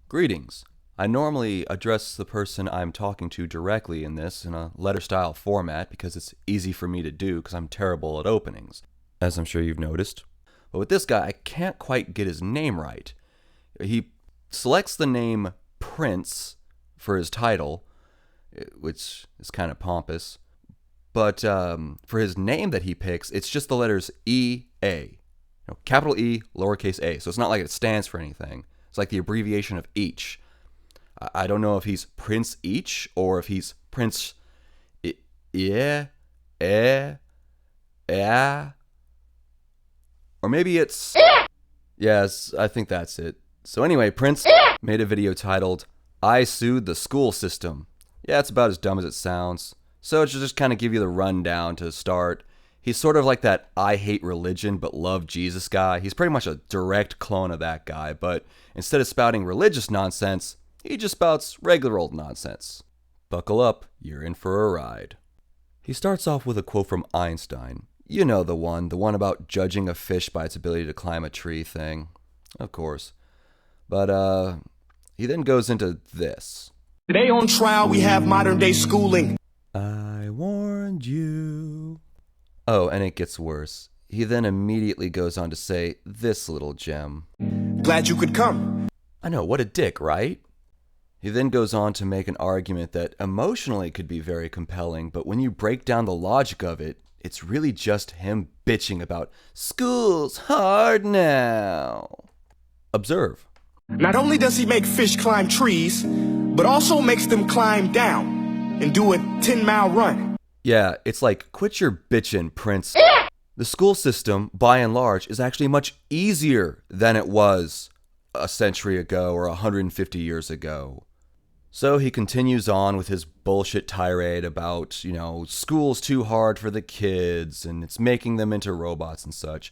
Greetings. I normally address the person I'm talking to directly in this in a letter-style format because it's easy for me to do because I'm terrible at openings, as I'm sure you've noticed. But with this guy, I can't quite get his name right. He selects the name Prince for his title, which is kind of pompous. But for his name that he picks, it's just the letters E-A. Capital E, lowercase a. So it's not like it stands for anything. It's like the abbreviation of each. I don't know if he's Prince Each or if he's Prince or maybe it's... Yes, I think that's it. So anyway, Prince made a video titled, I Sued the School System. Yeah, it's about as dumb as it sounds. So to just kind of give you the rundown to start, he's sort of like that I hate religion but love Jesus guy. He's pretty much a direct clone of that guy, but instead of spouting religious nonsense, he just spouts regular old nonsense. Buckle up, you're in for a ride. He starts off with a quote from Einstein. You know the one about judging a fish by its ability to climb a tree thing. Of course. But he then goes into this. Today on trial we have modern day schooling. I warned you. Oh, and it gets worse. He then immediately goes on to say this little gem. Glad you could come. I know, what a dick, right? He then goes on to make an argument that emotionally could be very compelling, but when you break down the logic of it, it's really just him bitching about school's hard now. Observe. Not only does he make fish climb trees, but also makes them climb down and do a 10-mile run. Yeah, it's like, quit your bitchin', Prince. The school system, by and large, is actually much easier than it was a century ago or 150 years ago. So he continues on with his bullshit tirade about, school's too hard for the kids and it's making them into robots and such,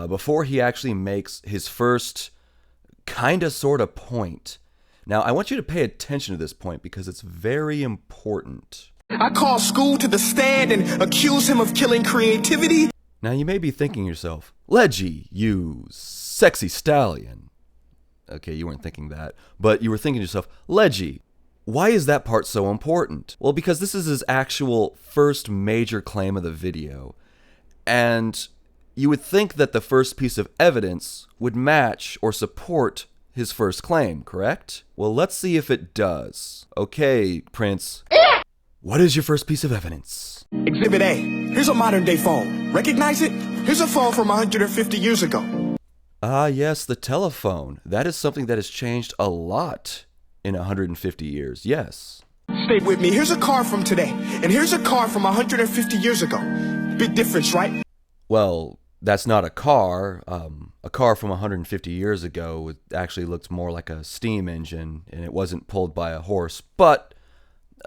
before he actually makes his first kinda sorta point. Now, I want you to pay attention to this point because it's very important. I call school to the stand and accuse him of killing creativity. Now, you may be thinking to yourself, Leggy, you sexy stallion. Okay, you weren't thinking that, but you were thinking to yourself, Leggy, why is that part so important? Well, because this is his actual first major claim of the video, and you would think that the first piece of evidence would match or support his first claim, correct? Well, let's see if it does. Okay, Prince. What is your first piece of evidence? Exhibit A. Here's a modern day phone. Recognize it? Here's a phone from 150 years ago. Ah, yes, the telephone. That is something that has changed a lot in 150 years, yes. Stay with me. Here's a car from today, and here's a car from 150 years ago. Big difference, right? Well, that's not a car. A car from 150 years ago actually looked more like a steam engine, and it wasn't pulled by a horse. But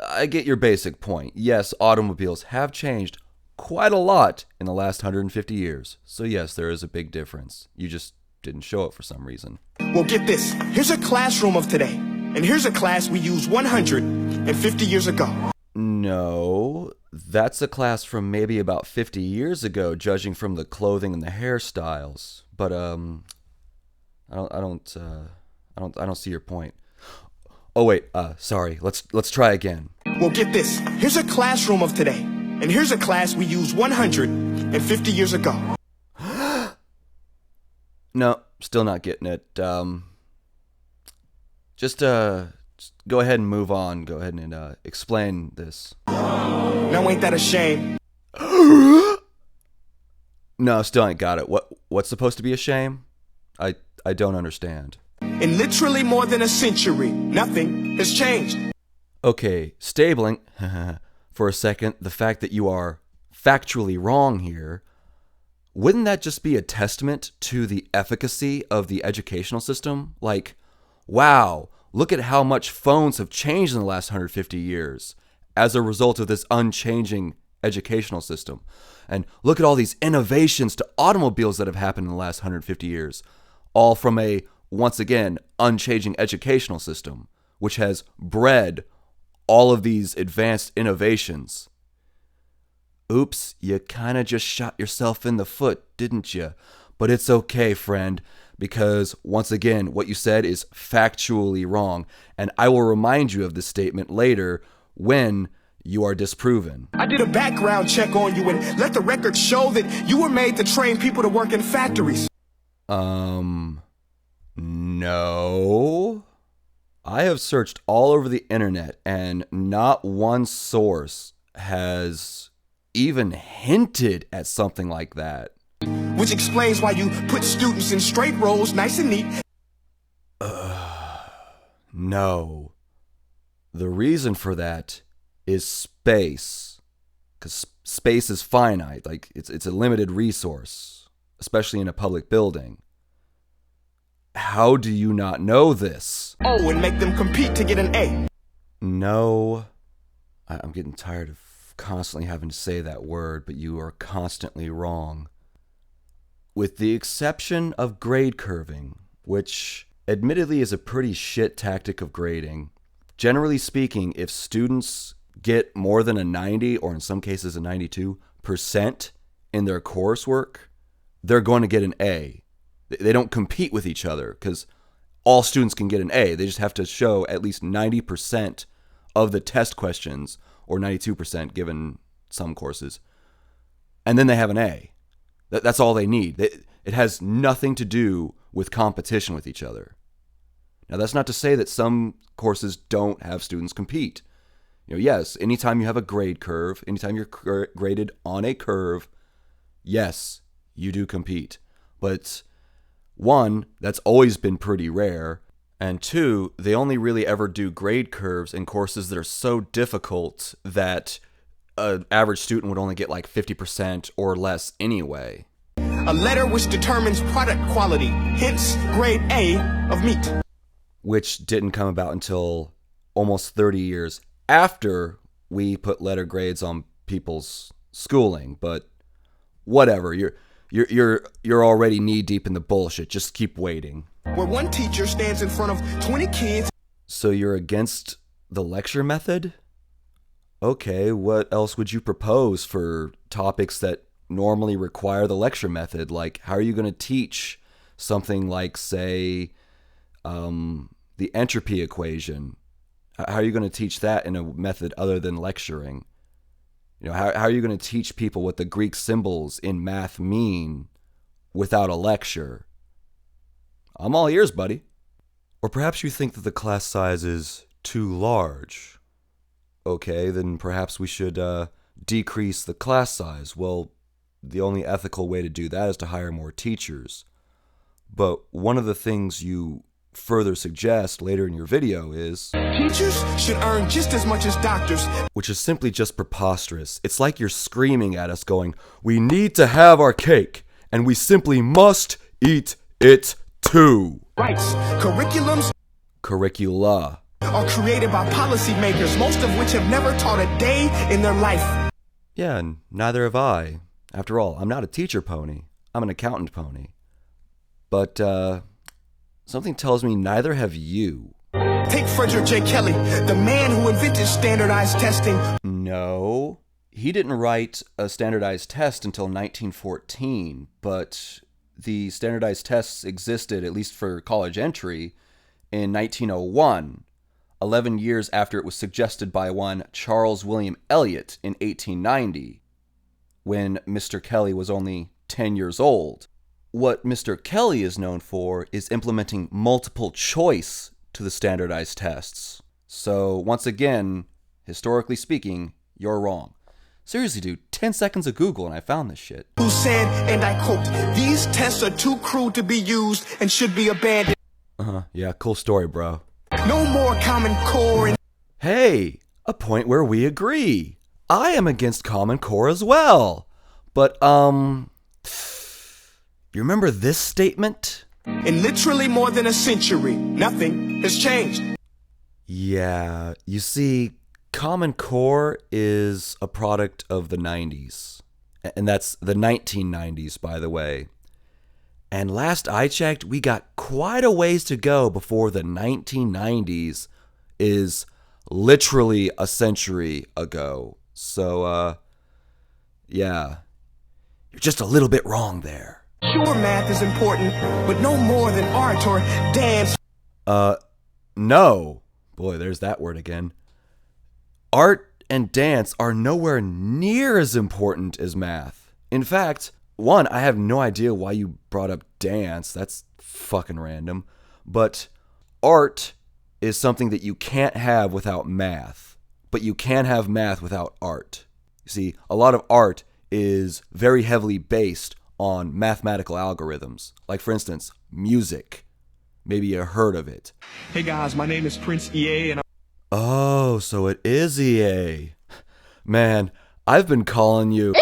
I get your basic point. Yes, automobiles have changed quite a lot in the last 150 years. So yes, there is a big difference. You just didn't show it for some reason. Well, get this. Here's a classroom of today, and here's a class we used 150 years ago. No, that's a class from maybe about 50 years ago, judging from the clothing and the hairstyles. But I don't see your point. Oh wait, sorry. Let's try again. Well, get this. Here's a classroom of today, and here's a class we used 150 years ago. No, still not getting it. Just go ahead and move on. Go ahead and explain this. Now ain't that a shame? No, still ain't got it. What's supposed to be a shame? I don't understand. In literally more than a century, nothing has changed. Okay, stabling for a second the fact that you are factually wrong here. Wouldn't that just be a testament to the efficacy of the educational system? Like, wow, look at how much phones have changed in the last 150 years as a result of this unchanging educational system. And look at all these innovations to automobiles that have happened in the last 150 years, all from a, once again, unchanging educational system, which has bred all of these advanced innovations. Oops, you kind of just shot yourself in the foot, didn't you? But it's okay, friend. because, once again, what you said is factually wrong, and I will remind you of this statement later when you are disproven. I did a background check on you and let the record show that you were made to train people to work in factories. No. I have searched all over the internet, and not one source has even hinted at something like that. Which explains why you put students in straight rows, nice and neat. No. The reason for that is space. Because space is finite. Like, it's a limited resource, especially in a public building. How do you not know this? Oh, and make them compete to get an A. No. I'm getting tired of constantly having to say that word, but you are constantly wrong. With the exception of grade curving, which admittedly is a pretty shit tactic of grading, generally speaking, if students get more than a 90, or in some cases a 92% in their coursework, they're going to get an A. They don't compete with each other because all students can get an A. They just have to show at least 90% of the test questions, or 92% given some courses, and then they have an A. That's all they need. It has nothing to do with competition with each other. Now, that's not to say that some courses don't have students compete. Yes, anytime you have a grade curve, anytime you're graded on a curve, yes, you do compete. But one, that's always been pretty rare. And two, they only really ever do grade curves in courses that are so difficult that an average student would only get like 50% or less anyway. A letter which determines product quality, hence grade A of meat. Which didn't come about until almost 30 years after we put letter grades on people's schooling. But whatever, you're already knee deep in the bullshit. Just keep waiting. Where one teacher stands in front of 20 kids. So you're against the lecture method? Okay, what else would you propose for topics that normally require the lecture method? Like, how are you going to teach something like, say, the entropy equation? How are you going to teach that in a method other than lecturing? How are you going to teach people what the Greek symbols in math mean without a lecture? I'm all ears, buddy. Or perhaps you think that the class size is too large. Okay, then perhaps we should decrease the class size. Well, the only ethical way to do that is to hire more teachers. But one of the things you further suggest later in your video is teachers should earn just as much as doctors, which is simply just preposterous. It's like you're screaming at us going, we need to have our cake, and we simply must eat it too. Rights, Curricula are created by policymakers, most of which have never taught a day in their life. Yeah, and neither have I. After all, I'm not a teacher pony. I'm an accountant pony. But, something tells me neither have you. Take Frederick J. Kelly, the man who invented standardized testing. No, he didn't write a standardized test until 1914, but the standardized tests existed, at least for college entry, in 1901, 11 years after it was suggested by one Charles William Eliot in 1890, when Mr. Kelly was only 10 years old. What Mr. Kelly is known for is implementing multiple choice to the standardized tests. So, once again, historically speaking, you're wrong. Seriously, dude, 10 seconds of Google and I found this shit. Who said, and I quote, "These tests are too crude to be used and should be abandoned." Yeah, cool story, bro. No more Common Core and... Hey, a point where we agree. I am against Common Core as well. But, you remember this statement? In literally more than a century, nothing has changed. Yeah, you see, Common Core is a product of the 90s. And that's the 1990s, by the way. And last I checked, we got quite a ways to go before the 1990s is literally a century ago. So, yeah, you're just a little bit wrong there. Sure, math is important, but no more than art or dance. No. Boy, there's that word again. Art and dance are nowhere near as important as math. In fact, one, I have no idea why you brought up dance. That's fucking random. But art is something that you can't have without math. But you can have math without art. You see, a lot of art is very heavily based on mathematical algorithms. Like, for instance, music. Maybe you heard of it. Hey guys, my name is Prince EA, and Oh, so it is EA. Man, I've been calling you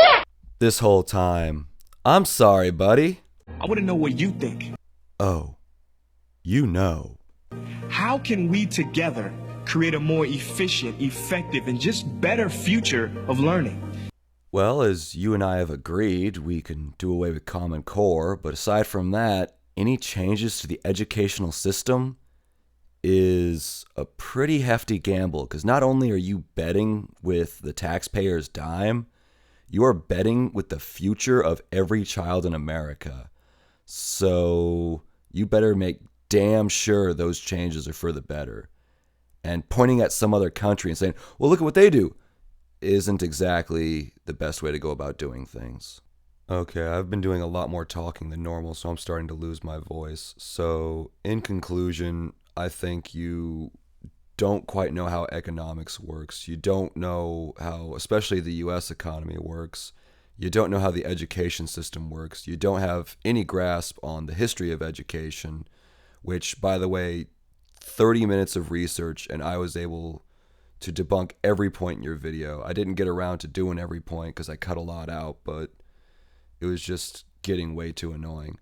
this whole time. I'm sorry, buddy. I want to know what you think. Oh, you know. How can we together create a more efficient, effective, and just better future of learning? Well, as you and I have agreed, we can do away with Common Core, but aside from that, any changes to the educational system is a pretty hefty gamble, because not only are you betting with the taxpayer's dime, you are betting with the future of every child in America. So you better make damn sure those changes are for the better. And pointing at some other country and saying, well, look at what they do, isn't exactly the best way to go about doing things. Okay, I've been doing a lot more talking than normal, so I'm starting to lose my voice. So, in conclusion, I think you don't quite know how economics works. You don't know how, especially the US economy works. You don't know how the education system works. You don't have any grasp on the history of education, which, by the way, 30 minutes of research and I was able to debunk every point in your video. I didn't get around to doing every point because I cut a lot out, but it was just getting way too annoying.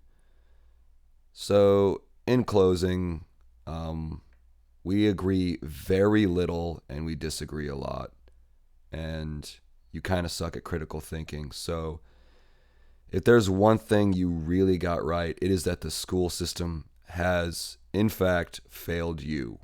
So, in closing, we agree very little and we disagree a lot. And you kind of suck at critical thinking. So, if there's one thing you really got right, it is that the school system has, in fact, failed you.